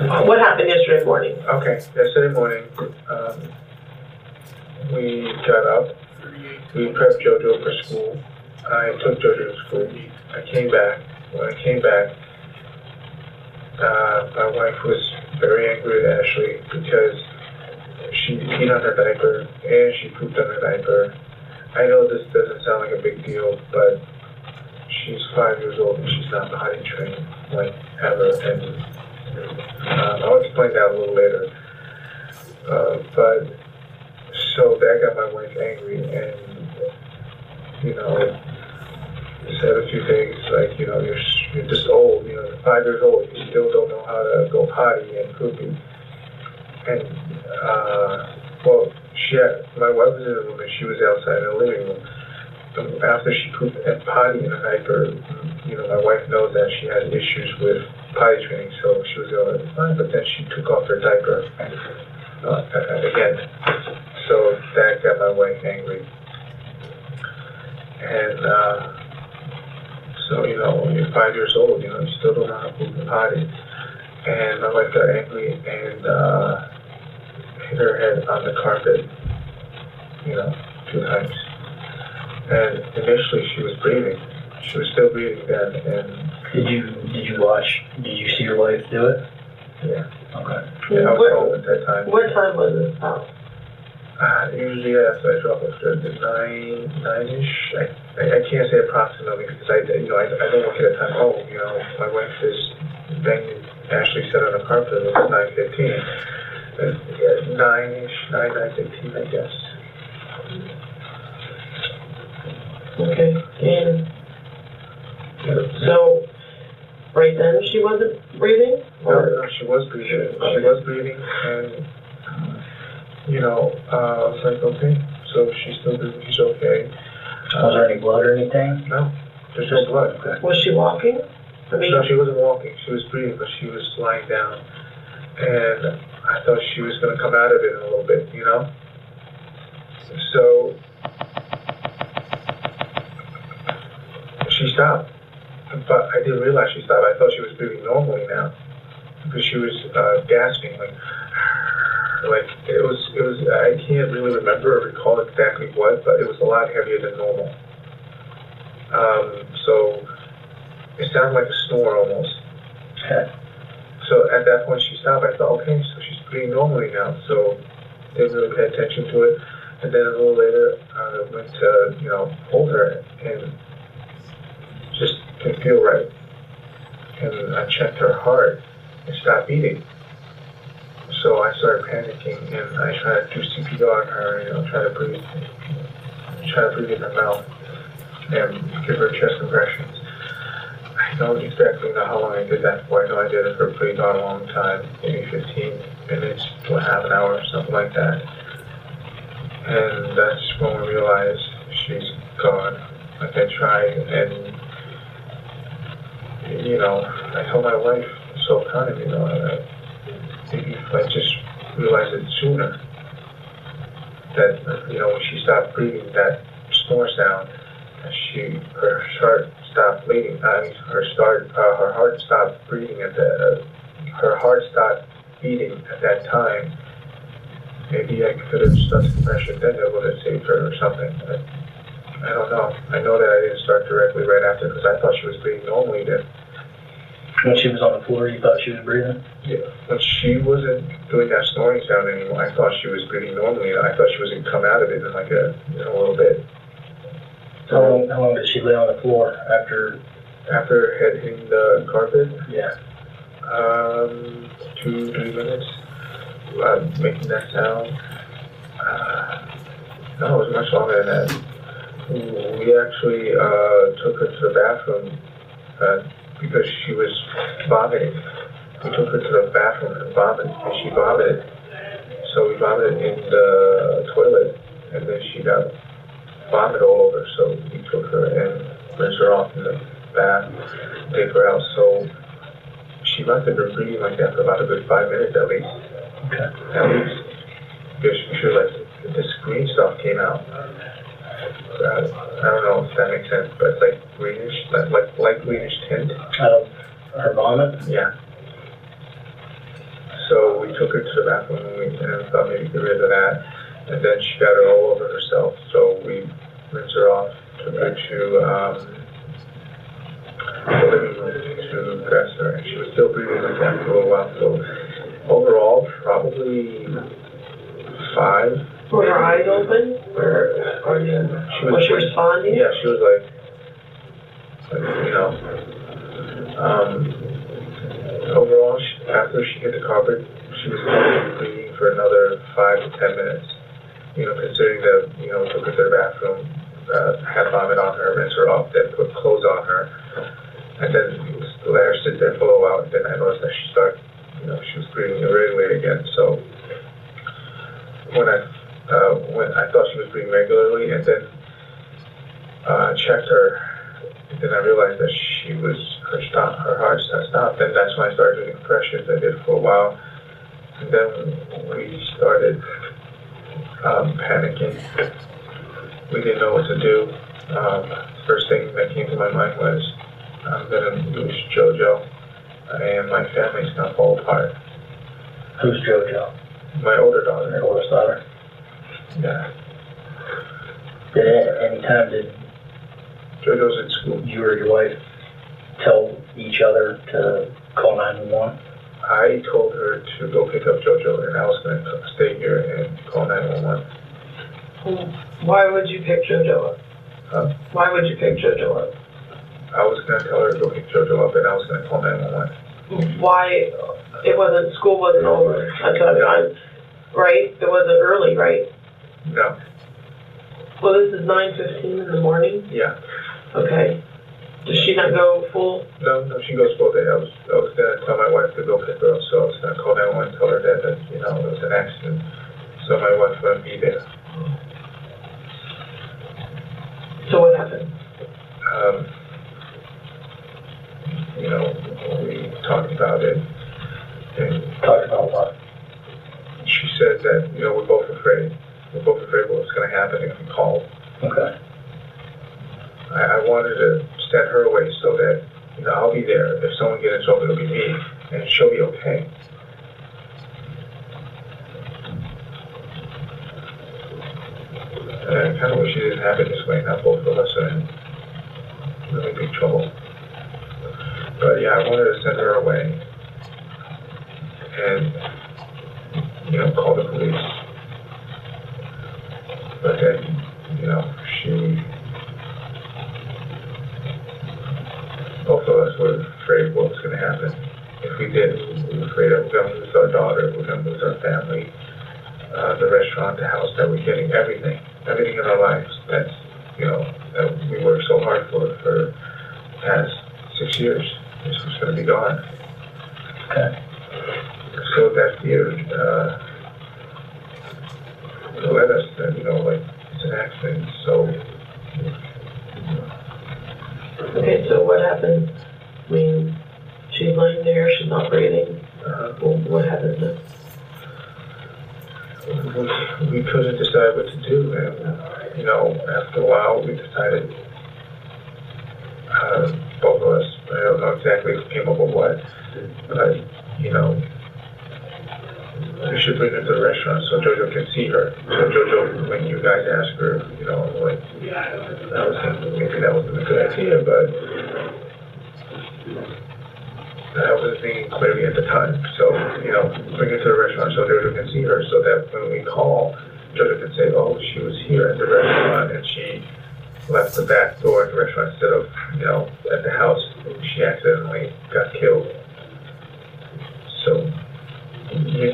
What happened yesterday morning? Okay, yesterday morning, we got up, we prepped JoJo for school. I took JoJo to school. I came back. When I came back, my wife was very angry at Ashley because she peed on her diaper and she pooped on her diaper. I know this doesn't sound like a big deal, but she's 5 years old and she's not potty trained, like, ever. And I'll explain that a little later. But so that got my wife angry and, said a few things like, you're just old, you're 5 years old, you still don't know how to go potty and poopy. And, my wife was in the room and she was outside in the living room. And after she pooped and potty in a diaper, my wife knows that she had issues with potty training, so she was going, fine, but then she took off her diaper again. So that got my wife angry. And, when you're 5 years old, you still don't know how to poop and potty. And my wife got angry and hit her head on the carpet, 2 times. And initially she was breathing. She was still breathing then. And did you see your wife do it? Yeah. Okay. Yeah, I was home at that time. What time was it? Usually after I drop off at 9-ish. I can't say approximately because I don't look at a time. Oh, my wife is banging Ashley said on the carpet. It was 9:15. 9-ish, 9:15, I guess. Okay. And so right then she wasn't breathing? No, she was breathing. She was breathing, and I was like, okay, so she's still breathing. She's okay. Was there any blood or anything? No, there's no blood. Was she walking? No, she wasn't walking. She was breathing, but she was lying down, and I thought she was going to come out of it in a little bit, So she stopped, but I didn't realize she stopped. I thought she was breathing normally now because she was gasping, like it was. I can't really remember or recall exactly what, but it was a lot heavier than normal. So it sounded like a snore almost. Okay. So at that point she stopped. I thought, okay, so she's breathing normally now. So didn't really pay attention to it. And then a little later, I went to hold her and just didn't feel right. And I checked her heart and stopped beating. So I started panicking and I tried to do CPR on her, try to breathe in her mouth and give her chest compressions. I don't exactly know how long I did that for. I know I did it for a pretty darn long time, maybe 15 minutes to a half an hour or something like that. And that's when we realized she's gone. Like I tried and, I told my wife so kind of, maybe if I just realized it sooner, that, when she stopped breathing, that snore sound, her heart stopped bleeding. Her heart stopped breathing her heart stopped beating at that time. Maybe I could have started compression, then it would have saved her or something. I don't know. I know that I didn't start directly right after because I thought she was breathing normally then. When she was on the floor, you thought she was breathing? Yeah. When she wasn't doing that snoring sound anymore, I thought she was breathing normally. I thought she was going to come out of it in like a little bit. How long did she lay on the floor after her head hitting the carpet? Yeah. 2-3 minutes. Making that sound. No, it was much longer than that. We actually took her to the bathroom because she was vomiting. We took her to the bathroom and she vomited. So we vomited in the toilet, and then she got vomit all over. So we took her and rinsed her off in the bath, take her out. So she must have been breathing like that for about a good 5 minutes at least. Okay. At least. Because she was like, this green stuff came out. I don't know if that makes sense, but it's like greenish, like light greenish tint. Her vomit? Yeah. So we took her to the bathroom and thought maybe get rid of that. And then she got it all over herself. So we rinsed her off, took her to the living room to dress her. And she was still breathing like that for a little while. So overall, probably 5. Were her eyes open? Or was she responding? Yeah, she was like you know. Overall, after she hit the carpet, she was probably bleeding for another 5 to 10 minutes. You know, considering that, you know, took her to the bathroom, had vomit on her, rinsed her off, then put clothes on her, and then let her sit there for a while. And then I noticed that she started, you know, she was breathing irregularly again. So when I thought she was breathing regularly, and then checked her, and then I realized that her heart stopped, and that's when I started doing compressions. I did it for a while, and then we started panicking. We didn't know what to do. First thing that came to my mind was, I'm gonna lose JoJo, and my family's gonna fall apart. Who's JoJo? My older daughter. Your oldest daughter? Yeah. Did JoJo's in school. you or your wife tell each other to call 911? I told her to go pick up JoJo, and I was going to stay here and call 911. Why would you pick JoJo up? Huh? Why would you pick JoJo up? I was going to tell her to go pick JoJo up, and I was going to call 911. Why? School wasn't over. That's what I'm, right? It wasn't early, right? No. Well, this is 9:15 in the morning? Yeah. Okay. Does she not go full? No, she goes full day. I was going to tell my wife to go pick her up, so I was going to call 911 and tell her that, you know, it was an accident, so my wife wouldn't be there. So what happened? You know, we talked about it, and Talked about what? she said that, you know, we're both afraid. We're both afraid what's going to happen if we call. Okay. I wanted to send her away so that, you know, I'll be there. If someone gets in trouble, it'll be me, and she'll be okay. And I kind of wish it didn't happen this way. Now both of us are in really big trouble. But yeah, I wanted to send her away and, you know, call the police. But then, you know, both of us were afraid what was going to happen. If we did, we were afraid that we're going to lose our daughter, we're going to lose our family, the restaurant, the house, that we're getting everything in our lives. That's, you know, that we worked so hard for the past 6 years. This was going to be gone. Okay. So that fear led us that, you know, like, it's an accident, so. Okay, so what happened? I mean, she's lying there, she's not breathing. Well, what happened then? We couldn't decide what to do, and, you know, after a while, we decided, both of us, I don't know exactly who came up with what, but, you know, we should bring her to the restaurant so JoJo can see her. So JoJo, when you guys ask her, you know, like, I was thinking maybe that wasn't a good idea, but I wasn't thinking clearly at the time. So, you know, bring her to the restaurant so JoJo can see her, so that when we call, JoJo can say, oh, she was here at the restaurant and she left the back door at the restaurant instead of, you know, at the house. She accidentally got killed. So,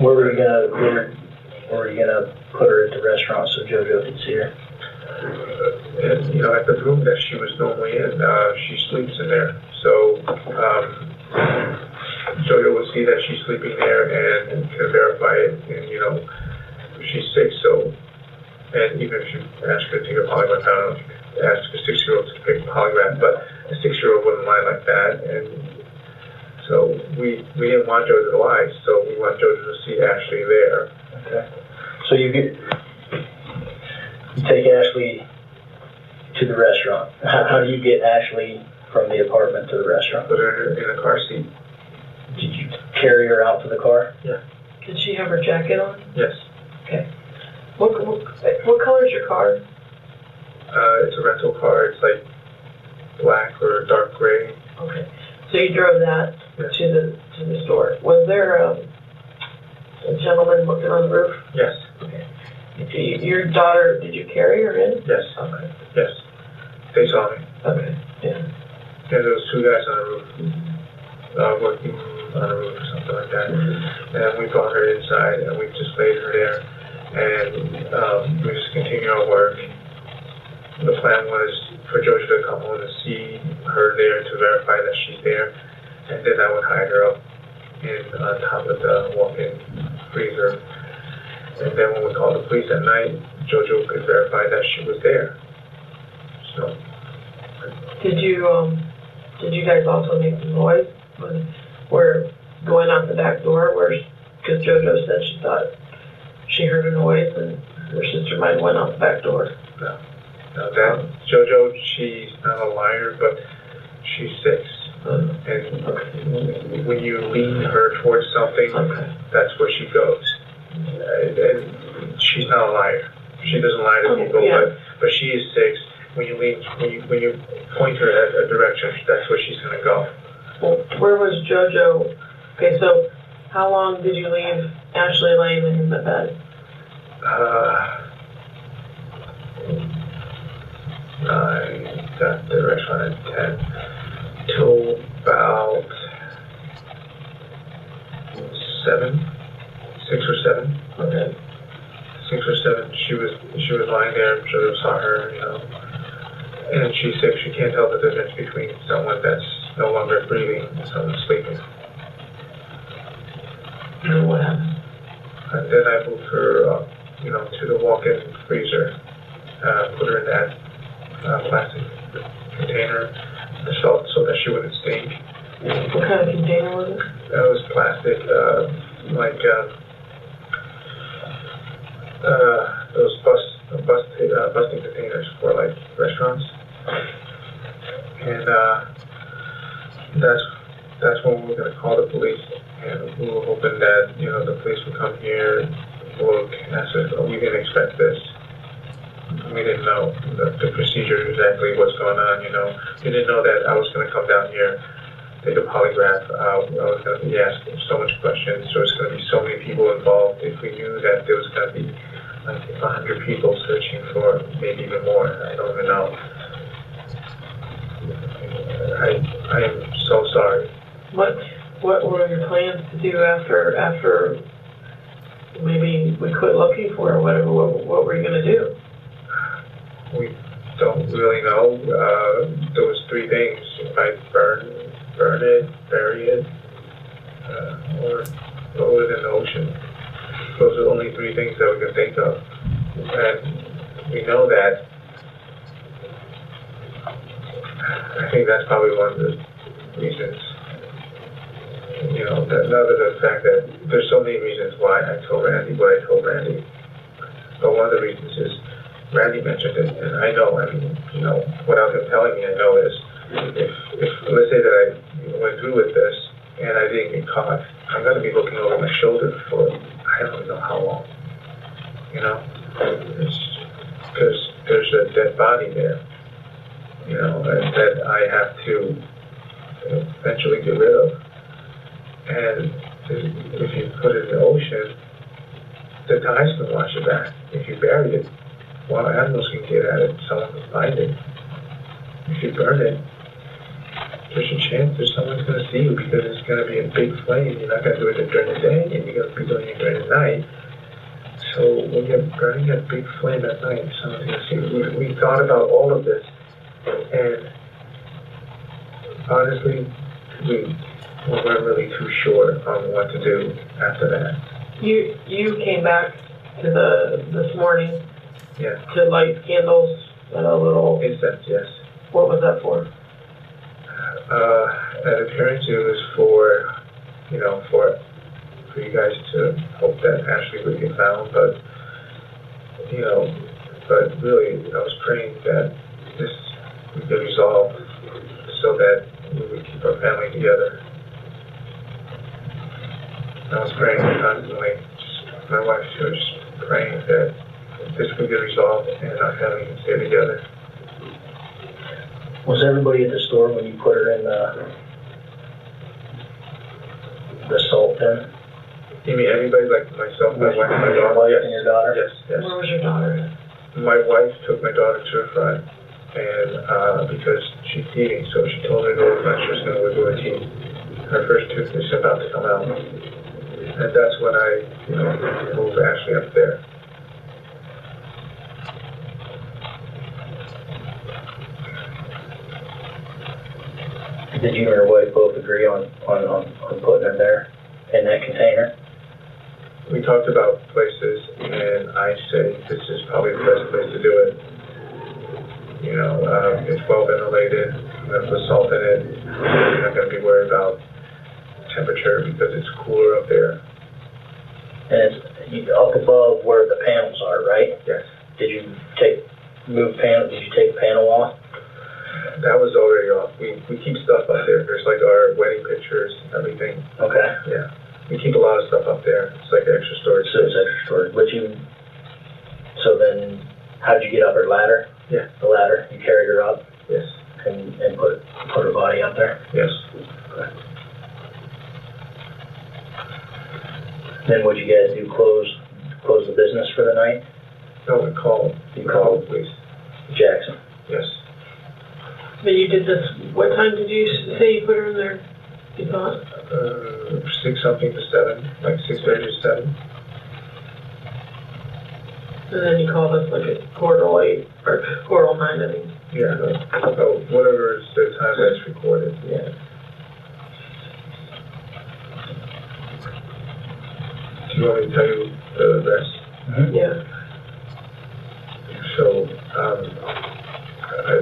Where were you gonna put her at the restaurant so JoJo could see her? And, you know, at the room that she was normally in, she sleeps in there. So, JoJo will see that she's sleeping there and can verify it, and, you know, she's sick, so, and even if you ask her to take a polygraph, I don't know if you ask a 6-year-old to take a polygraph, but a 6-year-old wouldn't lie like that, and so we didn't want JoJo to lie, so we want JoJo to see Ashley there. Okay. So you take Ashley to the restaurant. How do you get Ashley from the apartment to the restaurant? Put her in a car seat. Did you carry her out to the car? Yeah. Did she have her jacket on? Yes. Okay. What color is your car? It's a rental car. It's like black or dark gray. Okay. So you drove that Yes. to the store. Was there a gentleman looking on the roof? Yes. Okay. Your daughter, did you carry her in? Yes. Okay. Yes. They saw me. Okay. Yeah. Yeah, there was 2 guys on the roof, working on the roof or something like that. And we brought her inside, and we just laid her there, and we just continued our work. The plan was for Jojo to come home and see her there to verify that she's there, and then I would hide her up on top of the walk-in freezer. And then when we called the police at night, Jojo could verify that she was there. So. Did you guys also make some noise when we're going out the back door? Because JoJo said she thought she heard a noise and her sister might have went out the back door. No, that JoJo, she's not a liar, but she's 6. And when you lean her towards something, that's where she goes. And she's not a liar. She doesn't lie to people, but she is 6. When you point her at a direction, that's where she's gonna go. Well, where was JoJo? Okay, so how long did you leave Ashley laying in the bed? I got the restaurant at 10 till about 7, 6 or 7. Okay. 6 or 7. She was lying there. JoJo saw her, you know. And she's 6, she can't tell the difference between someone that's no longer breathing and someone sleeping. And what happened? And then I moved her, to the walk-in freezer, put her in that plastic container so that she wouldn't stink. What kind of container was it? That was plastic, those busting containers for like restaurants. And that's when we were gonna call the police, and we were hoping that the police would come here, look, and I said, we didn't expect this. We didn't know the procedure exactly what's going on. We didn't know that I was gonna come down here, take a polygraph. I was gonna be asked so much questions. There was gonna be so many people involved. If we knew that there was gonna be like 100 people searching for, maybe even more, I don't even know. I am so sorry. What were your plans to do after maybe we quit looking for her or whatever? What were you gonna do? We don't really know. There was 3 things: if I burn it, bury it, or throw it in the ocean. Those are the only 3 things that we can think of. And we know that. I think that's probably one of the reasons. Other than the fact that there's so many reasons why I told Randy what I told Randy. But one of the reasons is Randy mentioned it, and I know, without him telling me, I know is if let's say that I went through with this and I didn't get caught, I'm going to be looking over my shoulder for I don't know how long. It's because there's a dead body there, that I have to eventually get rid of. And if you put it in the ocean, the tides can wash it back. If you bury it, wild animals can get at it, someone can find it. If you burn it, there's a chance that someone's going to see you because it's going to be a big flame. You're not going to do it during the day, and you're going to be doing it during the night. So when you're burning a big flame at night, someone's going to see you. We thought about all of this, and honestly, we weren't really too sure on what to do after that. You came back to this morning. Yeah. To light candles and a little incense. Yes. What was that for? That appearance was for you guys to hope that Ashley would get found, but really I was praying that this would get resolved so that we would keep our family together. I was praying constantly. Just, my wife, she was just praying that this would get resolved and our family can stay together. Was everybody at the store when you put her in the salt bin? You mean everybody, like myself, my wife, my Your daughter? wife Yes. and your daughter? Yes, yes. Where was your daughter at? My wife took my daughter to the front, and because she's teething, so she told her to go to the front, she was going to go to her teeth. Her first tooth is about to come out. And that's when I, moved Ashley up there. Did you and your wife both agree on putting her there in that container? We talked about places, and I said this is probably the best place to do it. It's well ventilated. I'm going to put salt in it. You're not going to be worried about temperature because it's cooler up there. And it's up above where the panels are, right? Yes. Did you take the panel off? That was already off. We keep stuff up there. There's like our wedding pictures and everything. Okay. Yeah. We keep a lot of stuff up there. It's like extra storage. So it's extra storage. So then, how'd you get up her ladder? Yeah. The ladder, you carried her up? Yes. And put her body up there? Yes. Okay. Then what'd you guys do, close the business for the night? No, we called. You called the police. Jackson? Yes. But you did this, what time did you say you put her in there? You thought? 6 something to 7, like 6:30 to 7. And then you called us like at 8:15, or 9:09, I mean. Yeah, whatever is the time that's recorded. Yeah. Do you want me to tell you the rest? Mm-hmm. Yeah. So,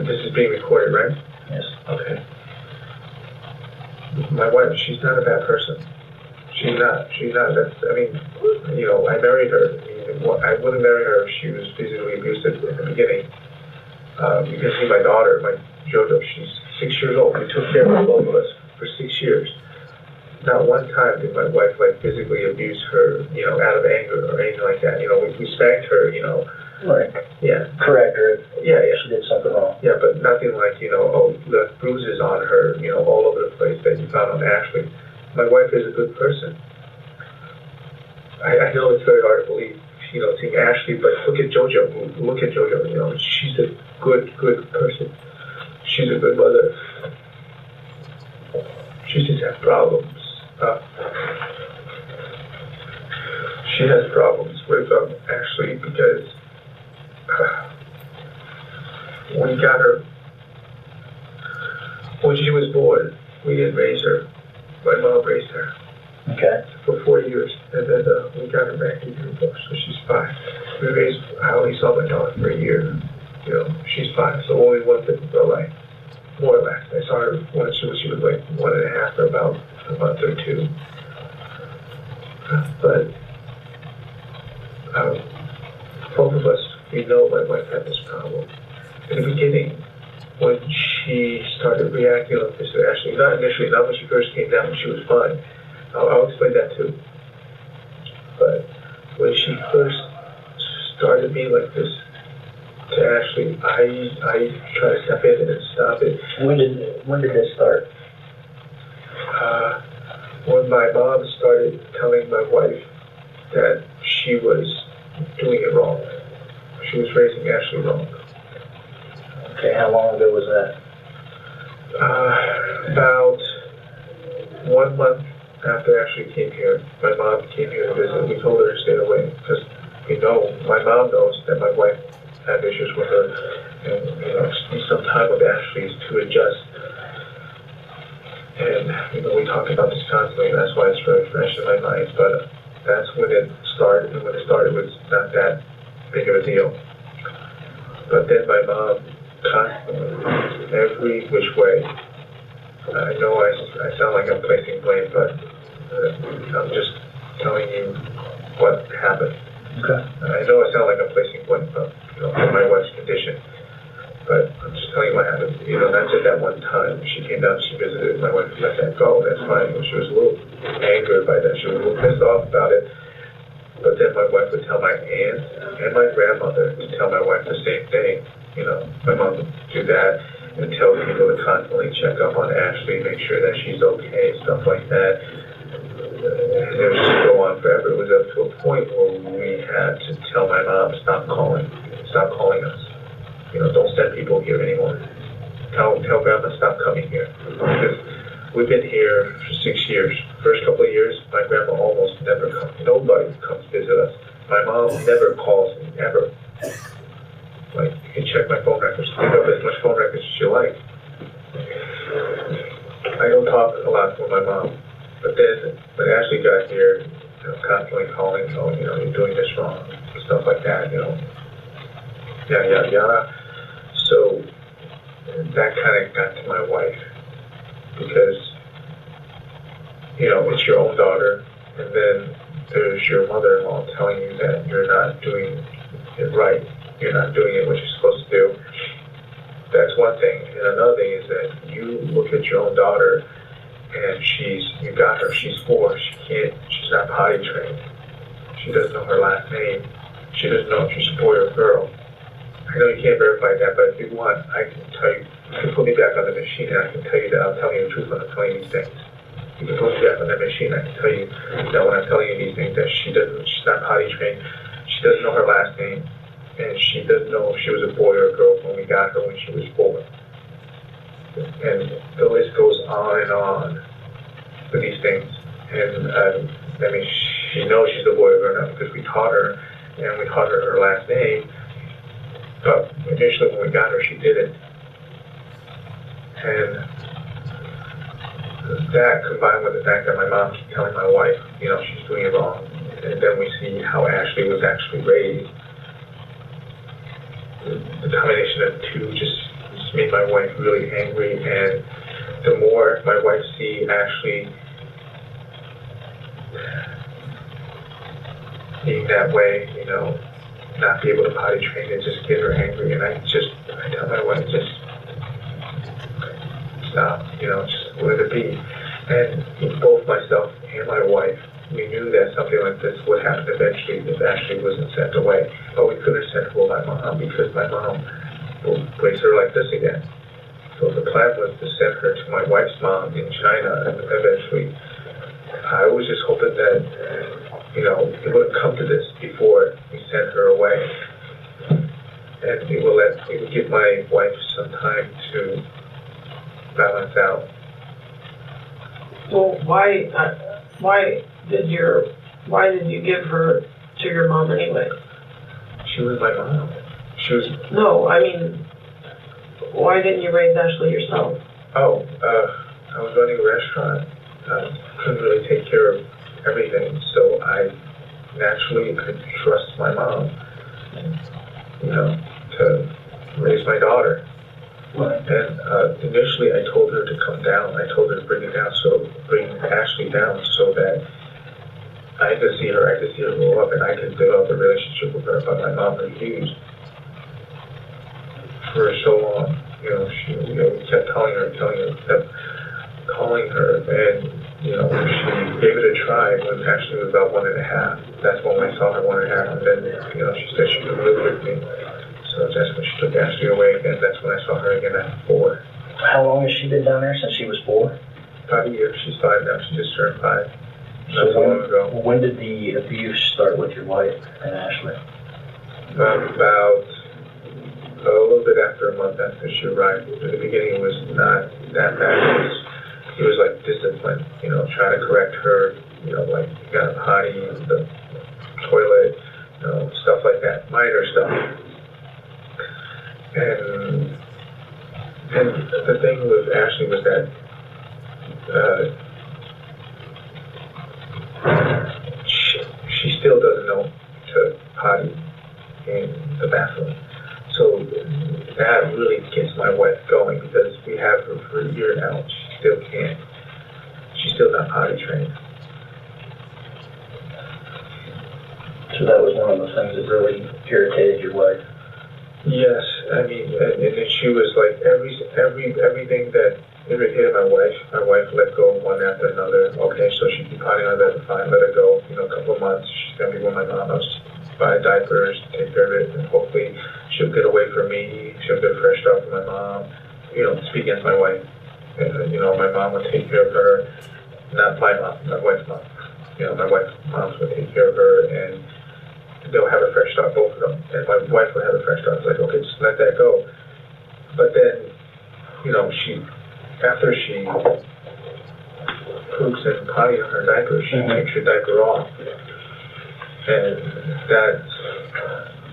this is being recorded, right? Yes. Okay. My wife, she's not a bad person. She's not. I married her. I wouldn't marry her if she was physically abusive in the beginning. You can see my daughter, my Jojo, she's 6 years old. We took care of both of us for 6 years. Not one time did my wife physically abuse her, out of anger or anything like that. We spanked her, Right. Yeah. Correct her. Yeah. She did something wrong. Yeah, but nothing like, left bruises on her, all over the place that you found on Ashley. My wife is a good person. I know it's very hard to believe, seeing Ashley, but look at Jojo. Look at Jojo, she's a good person. She's a good mother. She just has problems. She has problems with Ashley because we got her when she was born. We didn't raise her. My mom raised her. Okay. For 4 years, and then we got her back a year ago, so she's 5. I only saw my daughter for a year. She's 5, so only one thing for life, more or less. I saw her when she was like 1.5 for about a month or 2. But both of us, we know my wife had this problem. In the beginning, when she started reacting like this, actually, not initially, not when she first came down, she was fine. I'll explain that too. But when she first started being like this to Ashley, I try to step in and stop it. When did this start? When my mom started telling my wife that she was doing it wrong. She was raising Ashley wrong. Okay, how long ago was that? About 1 month after Ashley came here. My mom came here to visit. We told her to stay away because my mom knows that my wife had issues with her, and need some time with Ashley to adjust. And we talk about this constantly, and that's why it's very fresh in my mind. But that's when it started, and when it started, it was not that big of a deal. But then my mom constantly, every which way. I know I sound like I'm placing blame, but I'm just telling you what happened. Okay. I know I sound like I'm placing blame, but for my wife's condition. But I'm just telling you what happened. That's at that one time. She came down, she visited, my wife let that go, that's fine. She was a little angered by that. She was a little pissed off. about it. But then my wife would tell my aunt and my grandmother to tell my wife the same thing. You know, my mom would do that and tell people to constantly check up on Ashley, make sure that she's okay, stuff like that. And it would just go on forever. It was up to a point where we had to tell my mom, stop calling us. You know, don't send people here anymore. Tell grandma stop coming here. Because we've been here for 6 years. First couple of years, my grandma almost never comes. Nobody comes visit us. My mom never calls me, ever. Like, you can check my phone records. Pick up as much phone records as you like. I don't talk a lot with my mom. But then, when Ashley got here, you know, constantly calling, oh, you know, you're doing this wrong, stuff like that, you know. Yada, yada, yada. So, that kind of got to my wife. Because, you know, it's your own daughter, and then there's your mother-in-law telling you that you're not doing it right. You're not doing it what you're supposed to do. That's one thing. And another thing is that you look at your own daughter, and you got her, she's 4, she's not potty trained. She doesn't know her last name. She doesn't know if she's a boy or a girl. I know you can't verify that, but if you want, I can tell you, you can put me back on the machine, and I can tell you that I'm telling you the truth when I'm telling you these things. You can put me back on the machine, I can tell you that when I'm telling you these things, that she's not potty trained, she doesn't know her last name, and she doesn't know if she was a boy or a girl when we got her when she was 4. And the list goes on with these things. And I mean, she knows she's a boy or girl now because we taught her, and we taught her her last name. But initially when we got her, she didn't. And that combined with the fact that my mom keeps telling my wife, you know, she's doing it wrong. And then we see how Ashley was actually raised. The combination of the two just made my wife really angry, and the more my wife see Ashley being that way, you know, not be able to potty train, it just get her angry, and I tell my wife, just stop, you know, just let it be. And both myself and my wife, we knew that something like this would happen eventually if Ashley wasn't sent away. But we couldn't send her to my mom because my mom will raise her like this again. So the plan was to send her to my wife's mom in China, and eventually I was just hoping that, you know, it wouldn't come to this before we sent her away. And it would give my wife some time to balance out. Well, why did you give her to your mom anyway? She was my mom. No, I mean, why didn't you raise Ashley yourself? Oh, I was running a restaurant. Couldn't really take care of everything, so I naturally could trust my mom, you know, to raise my daughter. Right. And initially I told her to come down. I told her to bring Ashley down so that I could see her grow up, and I could develop a relationship with her. But my mom refused for so long. You know, we kept telling her, kept calling her, and you know, she gave it a try when Ashley was about 1.5. That's when I saw her 1.5, and then you know, she said she could live with me. So that's when she took Ashley away, and that's when I saw her again at 4. How long has she been down there since she was 4? 5 years. She's 5 now. She just turned 5. So long ago. When did the abuse start with your wife and Ashley? About a little bit after a month after she arrived. In the beginning, it was not that bad. It was like discipline, you know, trying to correct her, you know, like you got a potty, the toilet, you know, stuff like that, minor stuff. And the thing with Ashley was that she still doesn't know to potty in the bathroom. So that really gets my wife going because we have her for a year now. She still can't. She's still not potty trained. So that was one of the things that really irritated your wife. Yes, I mean, and then she was like everything that irritated my wife. My wife let go one after another. Okay, so she keep potting on that, fine, let her go. You know, a couple of months, she's gonna be with my mom. I'll just buy diapers, take care of it, and hopefully she'll get away from me. She'll get a fresh start from my mom. You know, speak against my wife. And, you know, my mom would take care of her. Not my mom, my wife's mom. You know, my wife's mom would take care of her, and they'll have a fresh start, both of them. And my wife would have a fresh start. It's like, okay, just let that go. But then, you know, after she poops and potty on her diaper, she takes her diaper off. And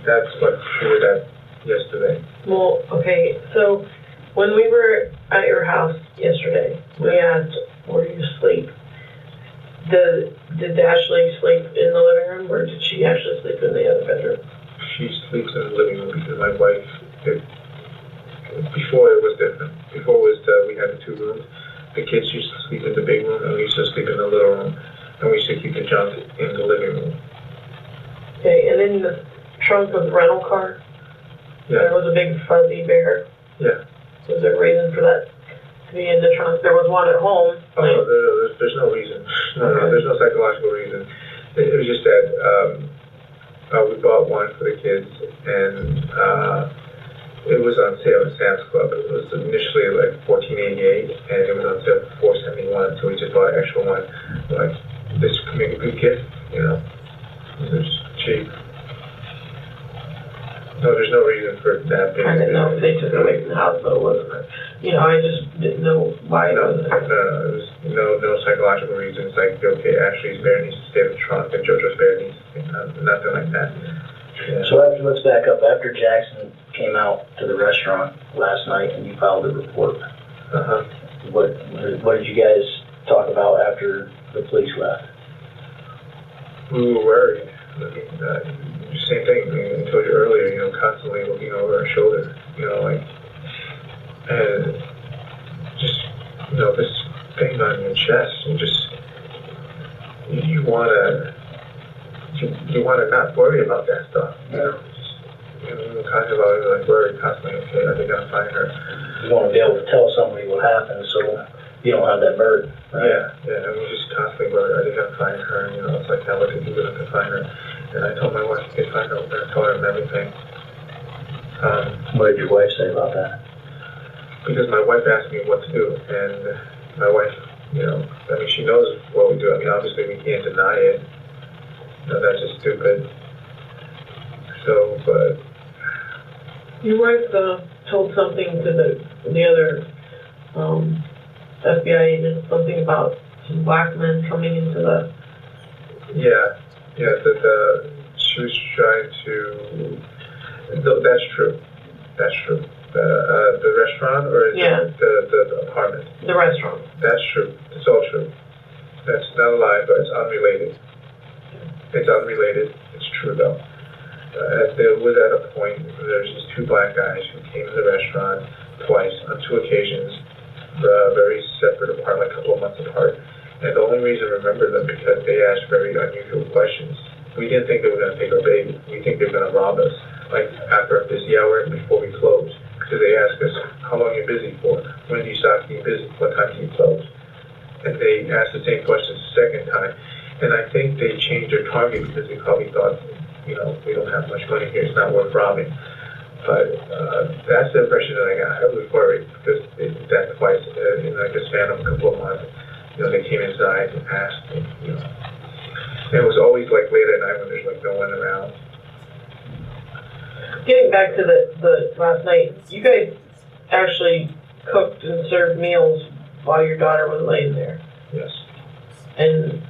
that's what triggered that yesterday. Well, okay, so when we were at your house yesterday, we asked, where do you sleep? Did Ashley sleep in the living room, or did she actually sleep in the other bedroom? She sleeps in the living room because my wife, before it was different. Before it was we had the 2 rooms. The kids used to sleep in the big room, and we used to sleep in the little room, and we used to keep the junk in the living room. Okay, and in the trunk of the rental car, there was a big fuzzy bear. Yeah. Was there a reason for that to be in the trunk? There was one at home. Oh, no, there's no reason. No, there's no psychological reason. It was just that we bought one for the kids, and it was on sale at Sam's Club. It was initially like $14.88, and it was on sale for $4.71. So we just bought an extra one. Like, this could make a good gift, you know. It was cheap. No, there's no reason for that. I didn't know if they took it away from the house, though, wasn't it? You know, I just didn't know why. No, it was no psychological reasons. Like, okay, Ashley's bear needs to stay in the trunk, and JoJo's bear needs to stay, nothing like that. Yeah. So let's back up. After Jackson came out to the restaurant last night and you filed a report, what did you guys talk about after the police left? We were worried. I mean, same thing. I told you earlier. You know, constantly looking over our shoulder. You know, like, and just, you know, this thing on your chest, and just you wanna not worry about that stuff. You know, constantly like worried, constantly. Okay, are they gonna find her? You want to be able to tell somebody what happened, so you don't have that burden. Right? Yeah. I mean, just constantly worried. Are they gonna find her? You know, it's like, how would they do it to find her? And I told my wife, if they find her, we're gonna tell her everything. What did your wife say about that? Because my wife asked me what to do, and my wife, you know, I mean, she knows what we do. I mean, obviously we can't deny it. You know, that's just stupid. So, but your wife told something to the other FBI agent, something about some black men coming into the. Yeah, that she was trying to. That's true. The restaurant, or is it the apartment? The restaurant. That's true. It's all true. That's not a lie, but it's unrelated. It's unrelated. It's true though. There was at a point where there's these 2 black guys who came to the restaurant twice on 2 occasions, very separate apart, like a couple of months apart. And the only reason I remember them because they asked very unusual questions. We didn't think they were going to take our baby. We think they were going to rob us, like after a busy hour and before we close. Because they asked us, how long are you busy for? When do you stop being busy? What time do you close? And they asked the same questions the second time. And I think they changed their target because they probably thought, you know, we don't have much money here, it's not worth robbing. But that's the impression that I got. I was worried because that twice in like a span of a couple of months, you know, they came inside and asked, you know. And it was always like late at night when there's like no one around. Getting back to the last night, you guys actually cooked and served meals while your daughter was laying there. Yes. And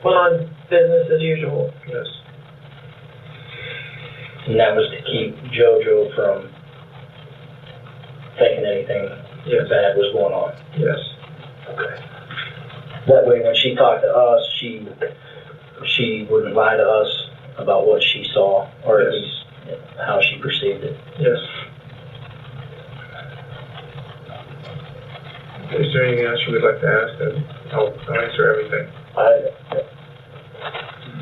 went on business as usual. Yes. And that was to keep JoJo from thinking anything bad was going on. Yes. Okay. That way, when she talked to us, she wouldn't lie to us about what she saw, or at least how she perceived it. Yes. Is there anything else you would like to ask? And I'll answer everything.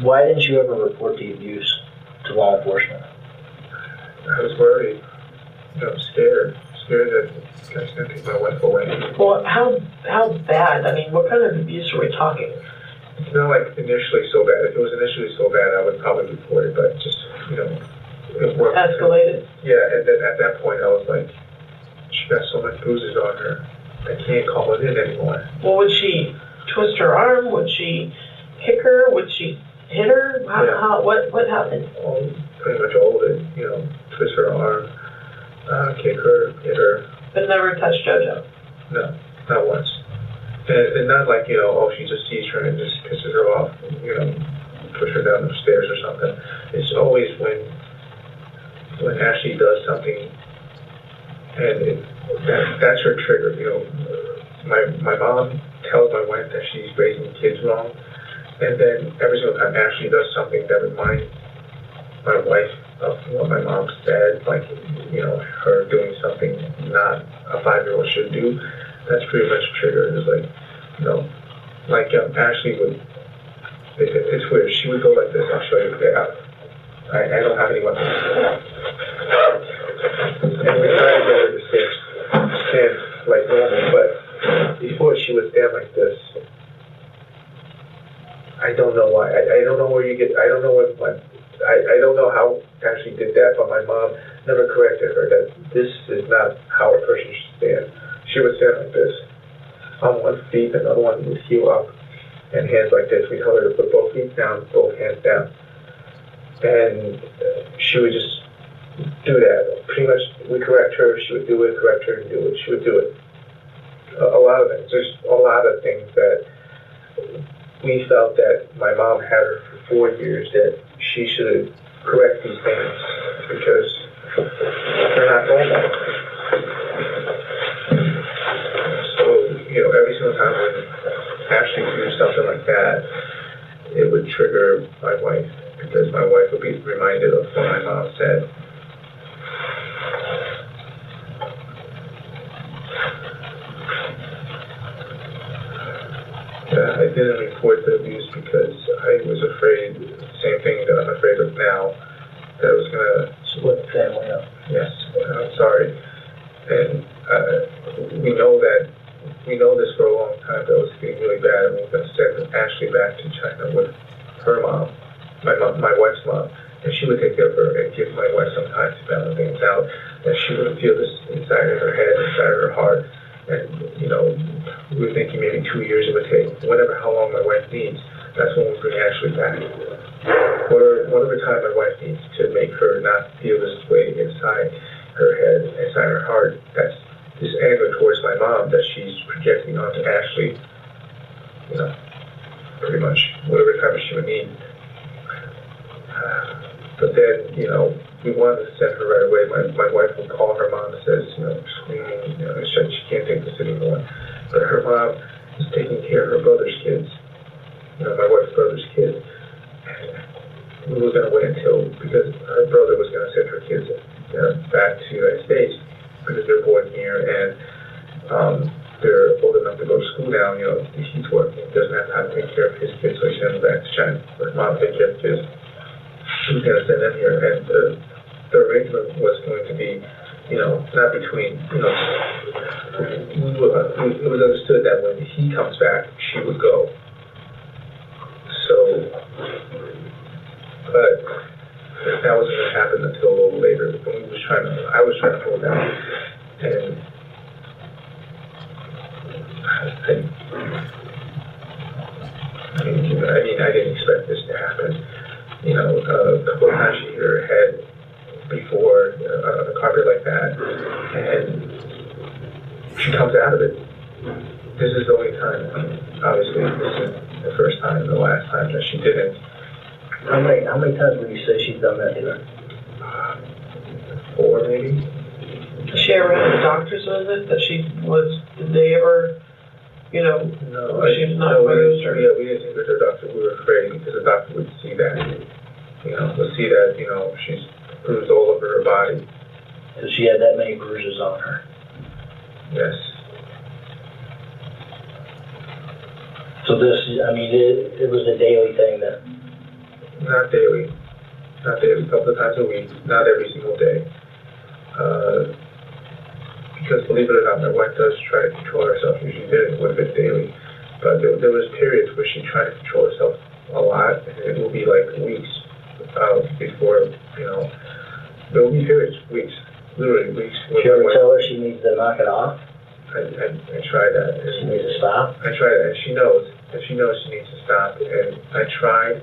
Why didn't you ever report the abuse to law enforcement? I was worried. You know, scared. scared that this guy's gonna take my wife away. Well, how bad? I mean, what kind of abuse are we talking? It's not like initially so bad. If it was initially so bad, I would probably report it, but just, you know, it worked. Escalated? Yeah, and then at that point, I was like, she got so much bruises on her, I can't call it in anymore. Well, would she twist her arm? Would she kick her? Would she hit her? What happened? Pretty much all of it, you know, twist her arm, kick her, hit her. But never touch JoJo? No, not once. And not like, you know, oh, she just sees her and just pisses her off, you know, push her down the stairs or something. It's always when Ashley does something, and that's her trigger, you know. My mom tells my wife that she's raising kids wrong, and then every single time Ashley does something that reminds my wife of what my mom said, like, you know, her doing something not a 5-year-old should do, that's pretty much a trigger. It's like, you know, like Ashley would, it's weird, she would go like this. I'll show you. I don't have any weapons. And we try to get her to stand like normal, but before she would stand like this. I don't know why. I don't know where you get, I don't know I don't know how Ashley did that, but my mom never corrected her that this is not how a person should stand. She would stand like this, on one feet, another one would heel up, and hands like this. We told her to put both feet down, both hands down. And she would just do that. Pretty much, we correct her, she would do it, correct her, and do it. She would do it. A lot of things. There's a lot of things that we felt that my mom had her for 4 years, that she should correct these things because they're not normal. So, you know, every single time when Ashley would do something like that, it would trigger my wife because my wife would be reminded of what my mom said. I didn't report the abuse because I was afraid, same thing that I'm afraid of now, that it was going to split the family up. Yes, I'm sorry. And we know this for a long time, that it was getting really bad, and we were going to send Ashley back to China with her mom, my wife's mom, and she would take care of her and give my wife some time to balance things out, that she wouldn't feel this inside of her head, inside of her heart. And, you know, we were thinking maybe 2 years it would take, how long my wife needs, that's when we bring Ashley back. Or whatever time my wife needs to make her not feel this way inside her head, inside her heart, that's this anger towards my mom that she's projecting onto Ashley, you know, pretty much whatever time she would need. But then, you know, we wanted to send her right away. My wife would call her mom and says, you know, screaming, you know, she can't take this anymore. But her mom is taking care of her brother's kids, you know, my wife's brother's kids. We were going to wait because her brother was going to send her kids back to the United States because they're born here and they're old enough to go to school now. You know, he's working, doesn't have time to take care of his kids, so he sends them back to China. But mom takes care of kids. She was going to send them here, and the arrangement was going to be, you know, not between, you know, it was understood that when he comes back, she would go. So, but that wasn't going to happen until a little later. When I was trying to hold down, and I didn't expect this to happen. You know, a couple of times she hit her head before on a carpet like that, and she comes out of it. This is the only time. Obviously, this is the first time and the last time that she didn't. How many times would you say she's done that to her? 4 maybe. Did she ever have a doctor's visit that did they ever, you know, no, she was not bruised or? Yeah, we didn't take her to the doctor. We were afraid because the doctor would see that. You know, would see that, you know, she's bruised all over her body. So she had that many bruises on her? Yes. So this, I mean, it was a daily thing then? Not daily. A couple of times a week, not every single day. Because believe it or not, my wife does try to control herself. Usually did it would have been daily, but there was periods where she tried to control herself a lot, and it will be like weeks before, you know, there will be periods, weeks, literally weeks. Did you ever tell her she needs to knock it off? I tried that. She needs to stop? I tried that, and she knows she needs to stop, and I tried,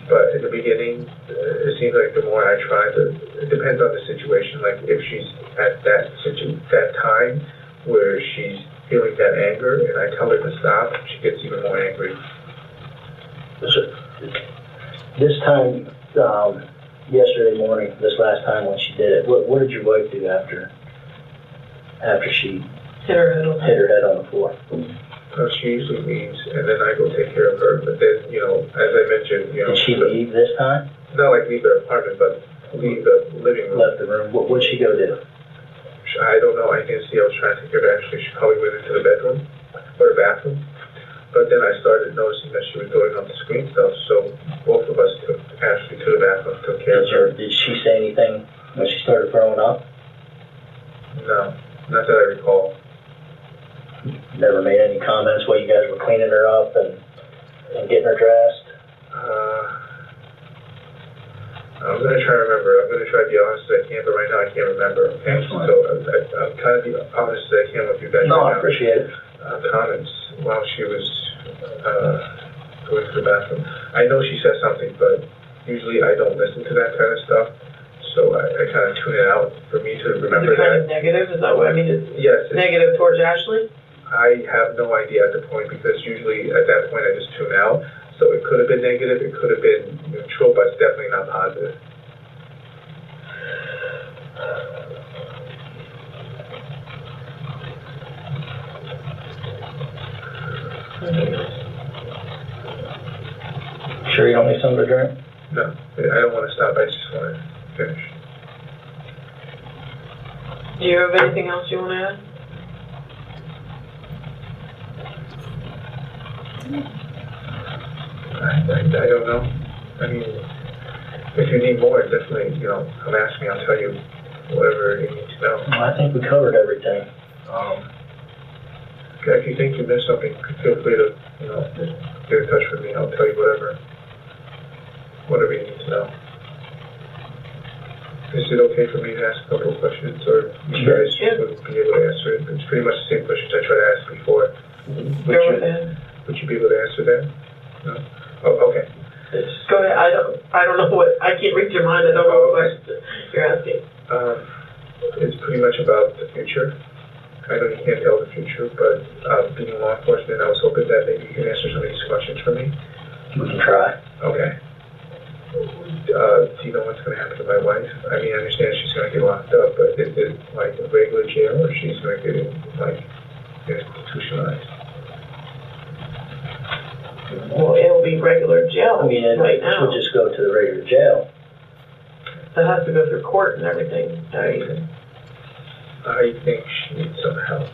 but in the beginning, it seems like the more I try, it depends on the situation, like if she's at that time where she's feeling that anger, and I tell her to stop, she gets even more angry. This time, yesterday morning, this last time when she did it, what did your wife do after she hit her head on the floor? She usually leaves, and then I go take care of her, but then, you know, as I mentioned, you know... Did she leave this time? Not like leave the apartment, but leave the living room. Left the room. What'd she go do? I don't know, I didn't see, I was trying to take her back, actually, she probably went into the bedroom, or the bathroom. But then I started noticing that she was going on the screen stuff, so both of us took Ashley to the bathroom, took care of her. Did she say anything when she started throwing up? No, not that I recall. Never made any comments while you guys were cleaning her up and getting her dressed? I'm going to try to remember. I'm going to try to be honest as I can, but right now I can't remember. Okay? So I'm trying to be honest as I can with you guys. No, right I appreciate it. Comments while she was going to the bathroom. I know she said something, but usually I don't listen to that kind of stuff, so I kind of tune it out for me to remember that. Is it kind of negative? Is that what I mean? Yes. Negative towards Ashley? I have no idea at the point, because usually at that point I just tune out. So it could have been negative, it could have been neutral, but it's definitely not positive. Sure you don't need something to drink? No, I don't want to stop, I just want to finish. Do you have anything else you want to add? I don't know. I mean, if you need more, definitely, you know, come ask me, I'll tell you whatever you need to know. Well, I think we covered everything. If you think you missed something, feel free to, you know, get in touch with me. I'll tell you whatever you need to know. Is it okay for me to ask a couple of questions, or you guys would be able to answer it? It's pretty much the same questions I tried to ask before. Would you be able to answer that? No? Oh, okay. Just go ahead. I don't know what, I can't read your mind. I don't know what question you're asking. It's pretty much about the future. I know you can't tell the future, but being law enforcement, I was hoping that maybe you can answer some of these questions for me. We can try. Okay. Do you know what's going to happen to my wife? I mean, I understand she's going to get locked up, but is it like a regular jail, or she's going to get like institutionalized? Well, it'll be regular jail. I mean, right now. She'll just go to the regular jail. That has to go through court and everything. I think she needs some help.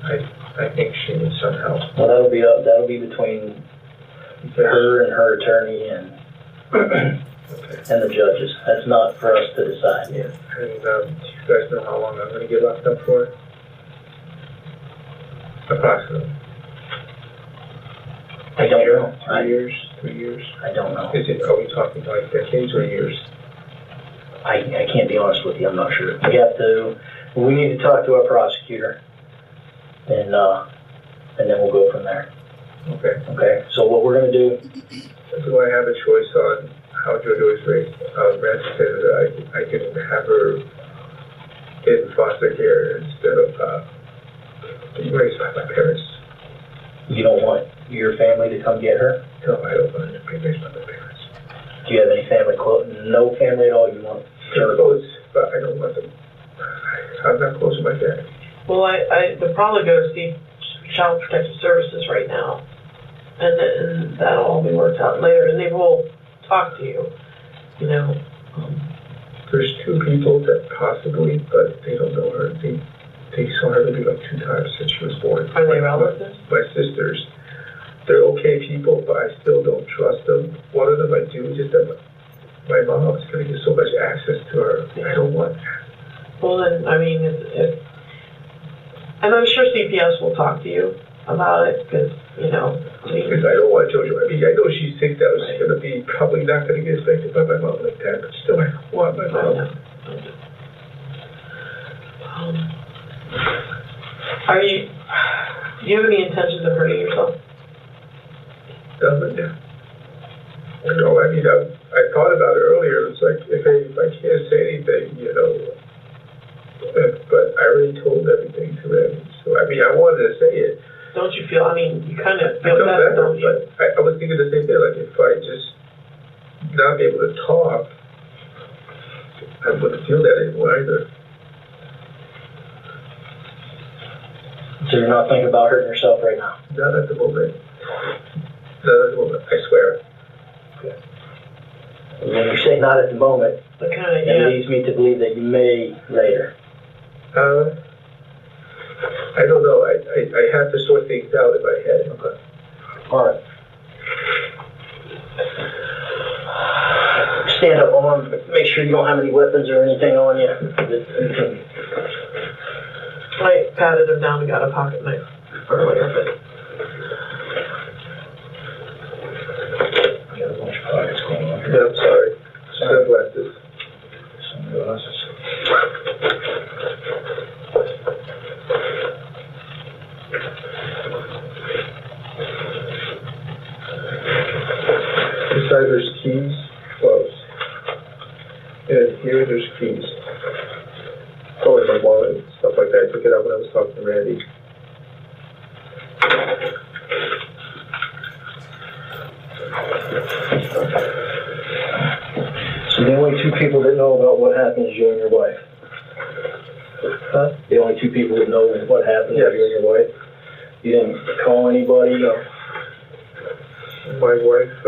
I think she needs some help. Well, that'll be between her and her attorney and and the judges. That's not for us to decide. Yeah. And do you guys know how long I'm going to get locked up for? Approximately. I don't know. 2 years? 3 years? I don't know. Are we talking like decades or years? I can't be honest with you. I'm not sure. We need to talk to our prosecutor, and then we'll go from there. Okay. Okay. So what we're going to do? Do I have a choice on how JoJo is raised? Granted, I can have her in foster care instead of being raised by my parents. You don't want your family to come get her? No, I don't want her to be raised by my parents. Do you have any family no family at all you want? They're close, but I don't want them. I'm not close to my family. Well, they'll probably go see Child Protective Services right now, and that'll all be worked out later, and they will talk to you, you know. There's 2 people that possibly, but they don't know her. They saw her maybe like 2 times since she was born. Are they relatives? My sisters. They're okay people, but I still don't trust them. One of them I do, just that my mom's going to get so much access to her. I don't want that. Well, then, I mean, if And I'm sure CPS will talk to you about it, because, you know. Because I don't want JoJo. I mean, I know she's sick now. She's going to be probably not going to get affected by my mom like that, but still, I don't want my mom. Do you have any intentions of hurting yourself? Doesn't, yeah. No, I mean, I thought about it earlier. It's like, if I can't say anything, you know, but I already told everything to them. So, I mean, I wanted to say it. Don't you feel, I mean, you kind of feel better, don't you? But I was thinking the same thing, like, if I just not be able to talk, I wouldn't feel that anymore either. So you're not thinking about hurting yourself right now? Not at the moment. Not at the moment, I swear. Okay. When you say not at the moment, it leads me to believe that you may later. I don't know. I have to sort things out in my head. Okay. All right. Stand up. I want to make sure you don't have any weapons or anything on you. I patted him down and got a pocket knife earlier, but. I got a bunch of pockets going on here. Yeah, I'm sorry. Sunglasses. Sunglasses. Inside there's keys, gloves. And here there's keys. Probably my wallet and stuff like that. I took it out when I was talking to Randy. So the only two people that know about what happened is you and your wife? Huh? The only two people that know what happened is you and your wife? You didn't call anybody? No. My wife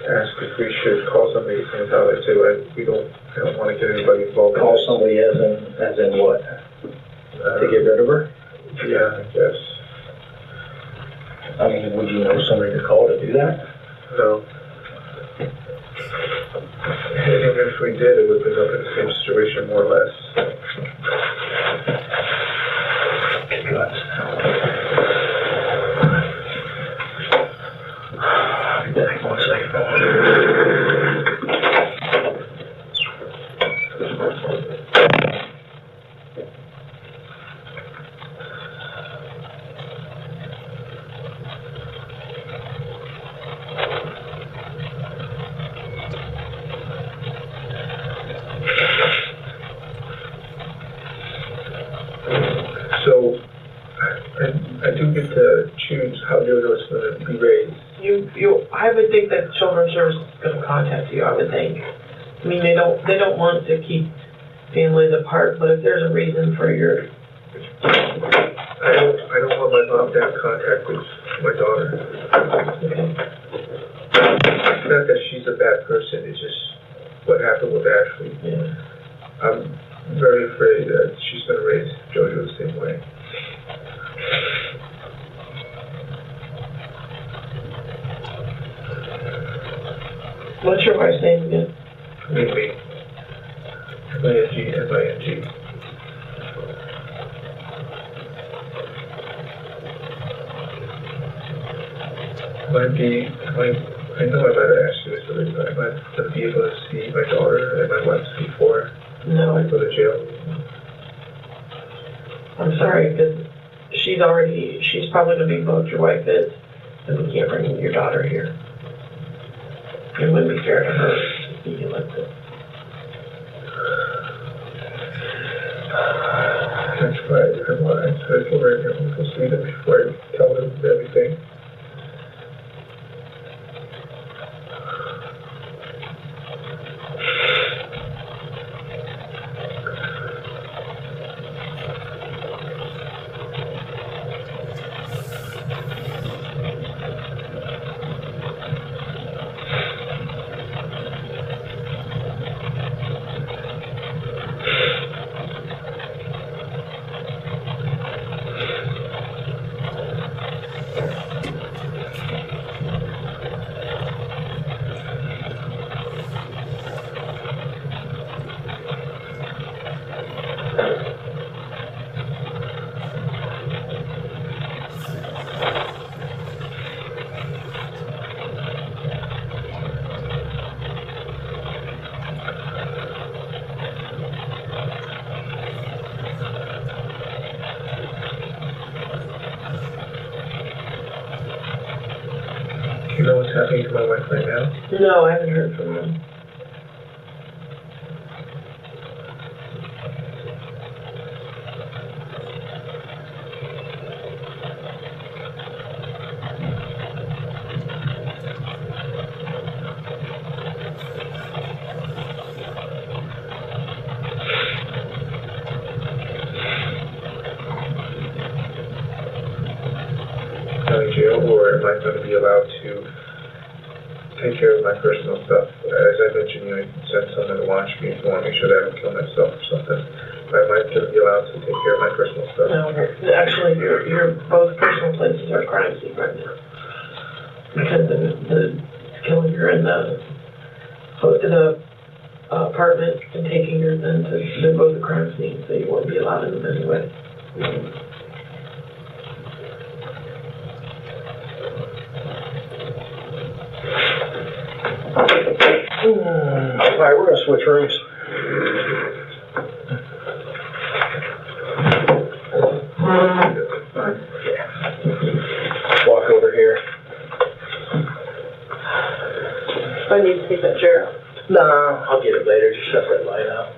asked if we should call somebody to come out. I said I don't want to get anybody involved. Call somebody as in what? To get rid of her? Yeah, I guess. I mean, would you know somebody to call to do that? No. Even if we did, it would have been up in the same situation, more or less. Back 1 second. So, I do get to choose how JoJo's going to be raised. I would think that Children's Services is going to contact you, I would think. I mean, they don't want to keep families apart, but if there's a reason for your... I don't want my mom to have contact with my daughter. Okay. It's not that she's a bad person, it's just what happened with Ashley. Yeah. I'm very afraid that she's going to raise JoJo the same way. What's your wife's name again? MingMing. MingMing. I know I might have asked you this already, but I might be able to see my daughter and my wife before No. I go to jail. I'm sorry, because she's probably going to be both your wife is, and we can't bring your daughter here. It wouldn't be fair to her to see you like this. That's right. I told her I'm going to go see them before I tell them everything. talking to my wife right now? No, I haven't heard from them. County jail, or am I going to be allowed to take care of my personal stuff? As I mentioned, you send someone to watch me if you want to make sure that I don't kill myself or something. But am I going to be allowed to take care of my personal stuff? No, actually, your both personal places are crime scene right now. Because the killing her in the apartment and taking her then to, they're both a crime scene, so you won't be allowed in them anyway. Alright, we're gonna switch rooms. Walk over here. I need to take that chair out. No, I'll get it later, just shut that light out.